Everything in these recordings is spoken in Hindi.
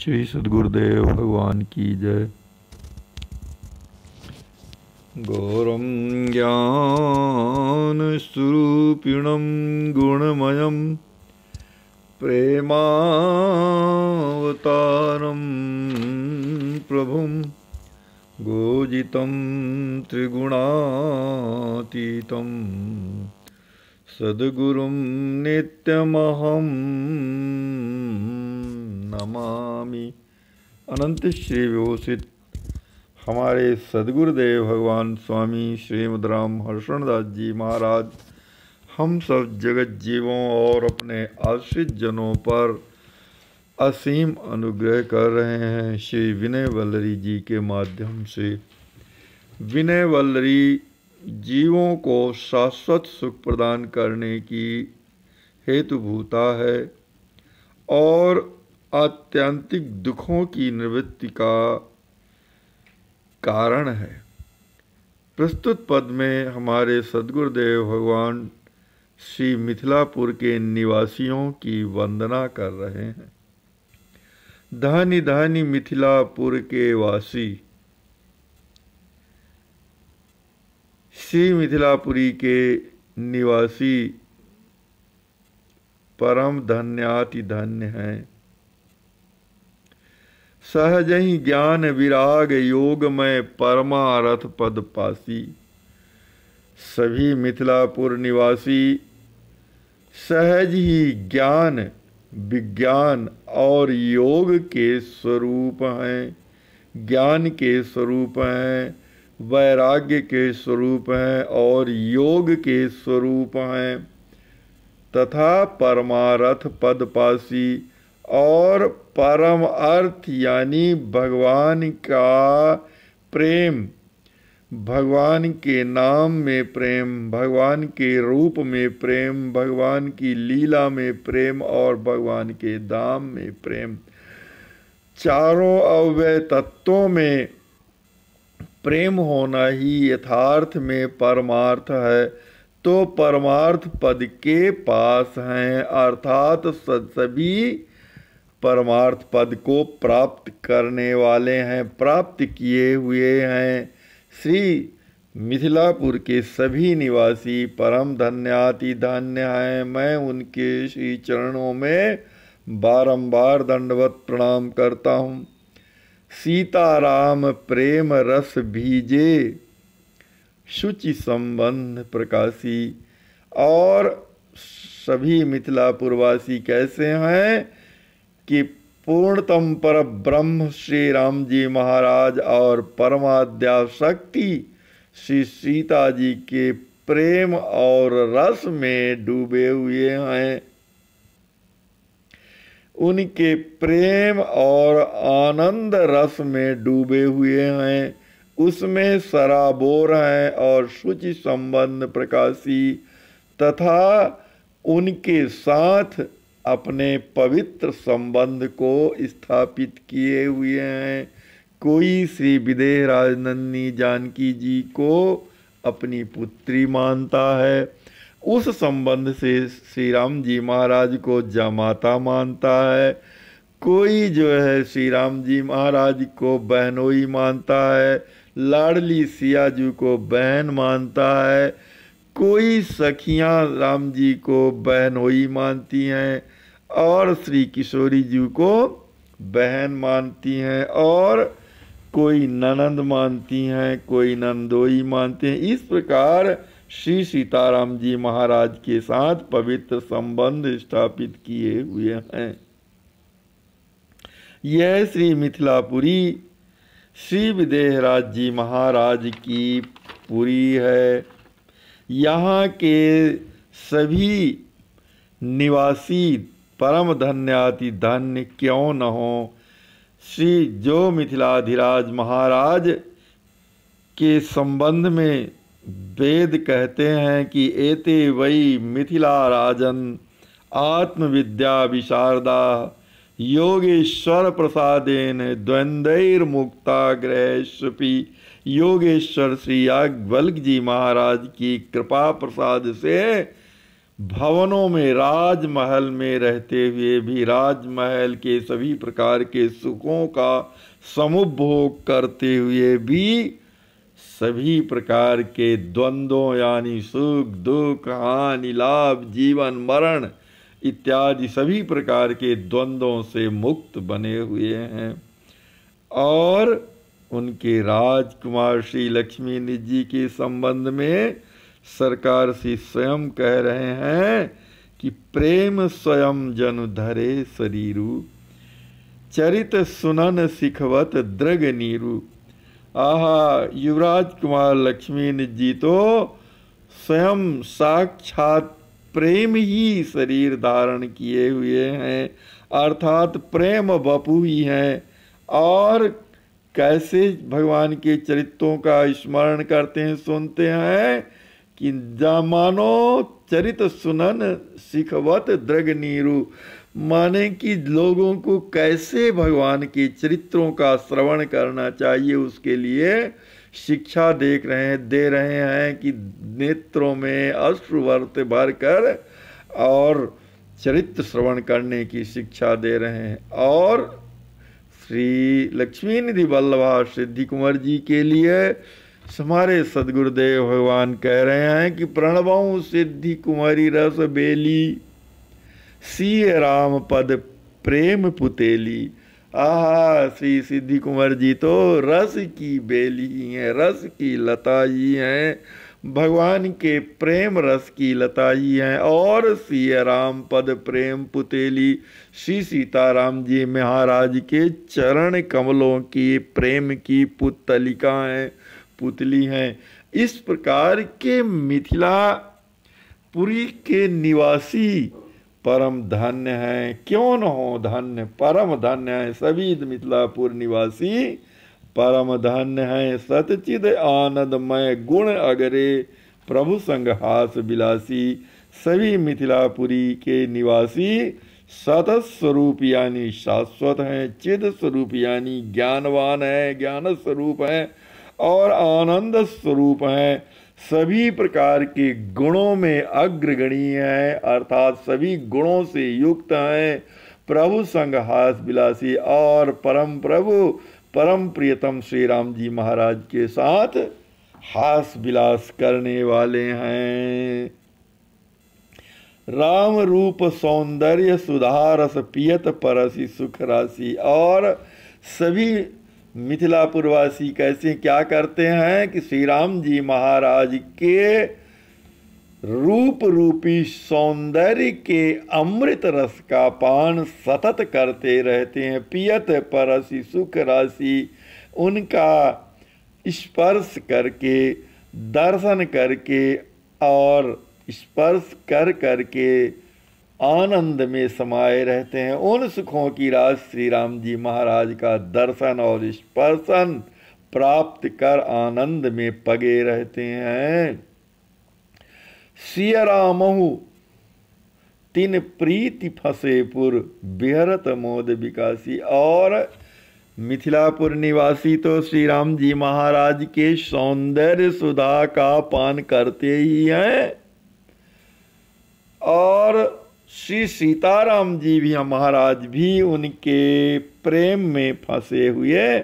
श्री सद्गुरुदेव भगवान की जय। गौरं ज्ञान स्वरूपिणं गुणमयं प्रेमावतारं प्रभुं गोजितं त्रिगुणातीतं सद्गुरुं नित्यमहं नमामि। अनंत श्री विभूषित हमारे सद्गुरुदेव भगवान स्वामी श्रीमद् राम हर्षणदास जी महाराज हम सब जगत जीवों और अपने आश्रित जनों पर असीम अनुग्रह कर रहे हैं। श्री विनय वल्लरी जी के माध्यम से विनय वल्लरी जीवों को शाश्वत सुख प्रदान करने की हेतुभूता है और आत्यंतिक दुखों की निवृत्ति का कारण है। प्रस्तुत पद में हमारे सद्गुरुदेव भगवान श्री मिथिलापुर के निवासियों की वंदना कर रहे हैं। धन्य धन्य मिथिलापुर के वासी, श्री मिथिलापुरी के निवासी परम धन्याति धन्य हैं। सहज ही ज्ञान विराग योग में परमारथ पद पासी। सभी मिथिलापुर निवासी सहज ही ज्ञान विज्ञान और योग के स्वरूप हैं, ज्ञान के स्वरूप हैं, वैराग्य के स्वरूप हैं और योग के स्वरूप हैं तथा परमारथ पद पासी और परम अर्थ यानी भगवान का प्रेम, भगवान के नाम में प्रेम, भगवान के रूप में प्रेम, भगवान की लीला में प्रेम और भगवान के धाम में प्रेम, चारों अव्यय तत्वों में प्रेम होना ही यथार्थ में परमार्थ है। तो परमार्थ पद के पास हैं अर्थात सभी परमार्थ पद को प्राप्त करने वाले हैं, प्राप्त किए हुए हैं। श्री मिथिलापुर के सभी निवासी परम धन्याति धन्य हैं। मैं उनके श्री चरणों में बारंबार दंडवत प्रणाम करता हूँ। सीताराम प्रेम रस भीजे शुचि संबंध प्रकाशी। और सभी मिथिलापुरवासी कैसे हैं कि पूर्णतम पर ब्रह्म श्री राम जी महाराज और परमाद्या शक्ति श्री सीता जी के प्रेम और रस में डूबे हुए हैं। उनके प्रेम और आनंद रस में डूबे हुए हैं, उसमें सराबोर हैं और शुचि संबंध प्रकाशी तथा उनके साथ अपने पवित्र संबंध को स्थापित किए हुए हैं। कोई श्री विदेह राजनंदिनी जानकी जी को अपनी पुत्री मानता है, उस संबंध से श्री राम जी महाराज को जमाता मानता है। कोई जो है श्री राम जी महाराज को बहनोई मानता है, लाडली सिया जी को बहन मानता है। कोई सखियां राम जी को बहनोई मानती हैं और श्री किशोरी जी को बहन मानती हैं और कोई ननंद मानती हैं, कोई नंदोई मानते हैं। इस प्रकार श्री सीताराम जी महाराज के साथ पवित्र संबंध स्थापित किए हुए हैं। यह श्री मिथिलापुरी श्री विदेहराज जी महाराज की पुरी है। यहाँ के सभी निवासी परम धन्याति धन्य क्यों न हो। श्री जो मिथिलाधिराज महाराज के संबंध में वेद कहते हैं कि एते वै मिथिला राजन आत्मविद्या विशारदा योगेश्वर प्रसादेन द्वंद्वैर्मुक्ताग्रहस्वपि। योगेश्वर श्री याज्ञवल्क्य जी महाराज की कृपा प्रसाद से भवनों में, राजमहल में रहते हुए भी, राजमहल के सभी प्रकार के सुखों का समुपभोग करते हुए भी, सभी प्रकार के द्वंद्वों यानी सुख दुख, हानि लाभ, जीवन मरण इत्यादि सभी प्रकार के द्वंद्वों से मुक्त बने हुए हैं। और उनके राजकुमार श्री लक्ष्मी जी के संबंध में सरकार श्री स्वयं कह रहे हैं कि प्रेम स्वयं जनु धरे शरीरु, चरित सुनन सिखवत द्रग नीरु। आहा, युवराज कुमार लक्ष्मी जी तो स्वयं साक्षात प्रेम ही शरीर धारण किए हुए हैं, अर्थात प्रेम बपू ही हैं। और कैसे भगवान के चरित्रों का स्मरण करते हैं, सुनते हैं कि मानो चरित सुनन सिखवत द्रग नीरु, माने कि लोगों को कैसे भगवान के चरित्रों का श्रवण करना चाहिए उसके लिए शिक्षा दे रहे हैं कि नेत्रों में अश्रुवर्त भरकर और चरित्र श्रवण करने की शिक्षा दे रहे हैं। और श्री लक्ष्मी निधि वल्लभा सिद्धि कुंवर जी के लिए हमारे सदगुरुदेव भगवान कह रहे हैं कि प्रणवों सिद्धि कुंवरी रस बेली, सिय राम पद प्रेम पुतेली। आहा, श्री सिद्धि कुंवर जी तो रस की बेली ही हैं, रस की लता ही हैं, भगवान के प्रेम रस की लता ही हैं। और सिय राम पद प्रेम पुतेली, श्री सीताराम जी महाराज के चरण कमलों की प्रेम की पुतलिका हैं, पुतली हैं। इस प्रकार के मिथिलापुरी के निवासी परम धन्य हैं, क्यों न हो धन्य, परम धन्य हैं सभी मिथिलापुर निवासी, परम धन्य हैं। सतचिद आनंदमय गुण अगरे प्रभु संग हास विलासी। सभी मिथिलापुरी के निवासी सतत स्वरूप यानी शाश्वत हैं, चिद स्वरूप यानी ज्ञानवान है, ज्ञान स्वरूप हैं और आनंद स्वरूप हैं। सभी प्रकार के गुणों में अग्रगणीय हैं, अर्थात सभी गुणों से युक्त हैं। प्रभु संग हास विलासी और परम प्रभु परम प्रियतम श्री राम जी महाराज के साथ हास विलास करने वाले हैं। राम रूप सौंदर्य सुधारस पियत परसी सुख राशि। और सभी मिथिलापुरवासी कैसे क्या करते हैं कि श्री राम जी महाराज के रूप रूपी सौंदर्य के अमृत रस का पान सतत करते रहते हैं। पियत परसी सुख राशि, उनका स्पर्श करके, दर्शन करके और स्पर्श कर करके आनंद में समाये रहते हैं। उन सुखों की रास श्री राम जी महाराज का दर्शन और स्पर्शन प्राप्त कर आनंद में पगे रहते हैं। सिय रामहु तिन प्रीति फसेपुर बिहरत मोद विकासी। और मिथिलापुर निवासी तो श्री राम जी महाराज के सौंदर्य सुधा का पान करते ही हैं और श्री सीताराम जी भी महाराज भी उनके प्रेम में फंसे हुए,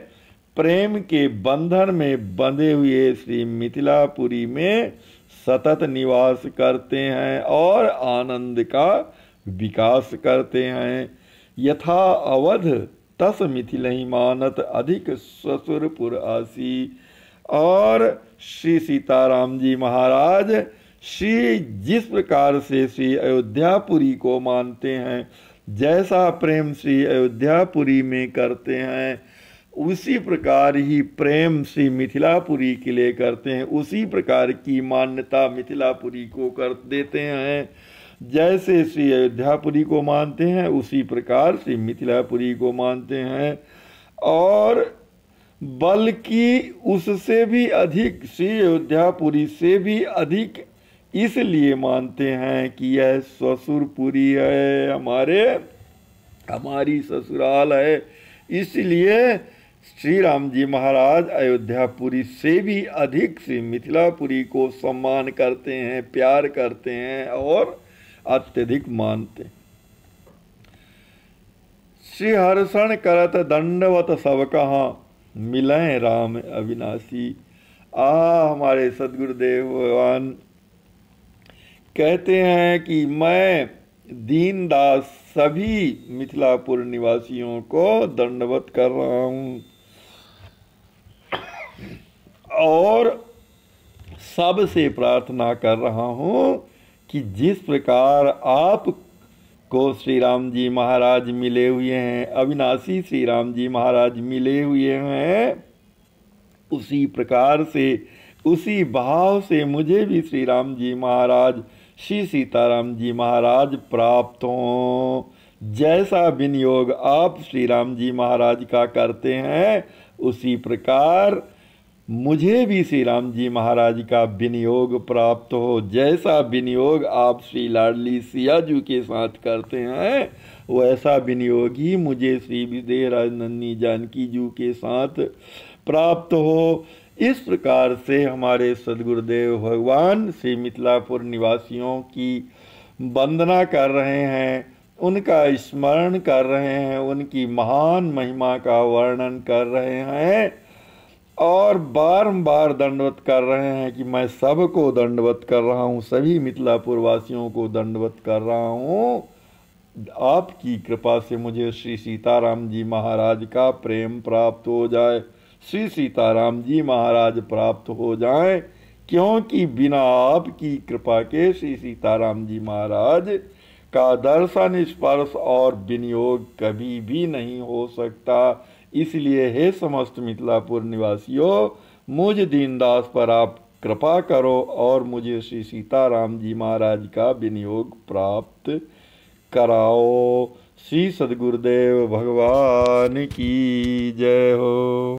प्रेम के बंधन में बंधे हुए श्री मिथिलापुरी में सतत निवास करते हैं और आनंद का विकास करते हैं। यथा अवध तस मिथिलहि मानत अधिक ससुरपुर आसी। और श्री सीताराम जी महाराज श्री जिस प्रकार से श्री अयोध्यापुरी को मानते हैं, जैसा प्रेम श्री अयोध्यापुरी में करते हैं, उसी प्रकार ही प्रेम श्री मिथिलापुरी के लिए करते हैं। उसी प्रकार की मान्यता मिथिलापुरी को कर देते हैं। जैसे श्री अयोध्यापुरी को मानते हैं उसी प्रकार श्री मिथिलापुरी को मानते हैं। और बल्कि उससे भी अधिक, श्री अयोध्यापुरी से भी अधिक इसलिए मानते हैं कि यह ससुरपुरी है, हमारी ससुराल है। इसलिए श्री राम जी महाराज अयोध्यापुरी से भी अधिक श्री मिथिलापुरी को सम्मान करते हैं, प्यार करते हैं और अत्यधिक मानते। श्री हर्षण करत दंडवत सब कहाँ, मिलें राम अविनाशी। हमारे सदगुरुदेव भगवान कहते हैं कि मैं दीनदास सभी मिथिलापुर निवासियों को दंडवत कर रहा हूँ और सबसे प्रार्थना कर रहा हूँ कि जिस प्रकार आप को श्री राम जी महाराज मिले हुए हैं, अविनाशी श्री राम जी महाराज मिले हुए हैं, उसी प्रकार से, उसी भाव से मुझे भी श्री राम जी महाराज, श्री सीताराम जी महाराज प्राप्त हों। जैसा विनियोग आप श्री राम जी महाराज का करते हैं, उसी प्रकार मुझे भी श्री राम जी महाराज का विनियोग प्राप्त हो। जैसा विनियोग आप श्री लाडली सिया जी के साथ करते हैं, वैसा विनियोग ही मुझे श्री विदेह राजनंदनी जानकी जी के साथ प्राप्त हो। इस प्रकार से हमारे सदगुरुदेव भगवान श्री मिथिलापुर निवासियों की वंदना कर रहे हैं, उनका स्मरण कर रहे हैं, उनकी महान महिमा का वर्णन कर रहे हैं और बारंबार दंडवत कर रहे हैं कि मैं सबको दंडवत कर रहा हूँ, सभी मिथिलापुर वासियों को दंडवत कर रहा हूँ। आपकी कृपा से मुझे श्री सीताराम जी महाराज का प्रेम प्राप्त हो जाए, श्री सीताराम जी महाराज प्राप्त हो जाएं, क्योंकि बिना आपकी कृपा के श्री सीताराम जी महाराज का दर्शन, स्पर्श और विनियोग कभी भी नहीं हो सकता। इसलिए हे समस्त मिथिलापुर निवासियों, मुझ दीनदास पर आप कृपा करो और मुझे श्री सीताराम जी महाराज का विनियोग प्राप्त कराओ। श्री सद्गुरुदेव भगवान की जय हो।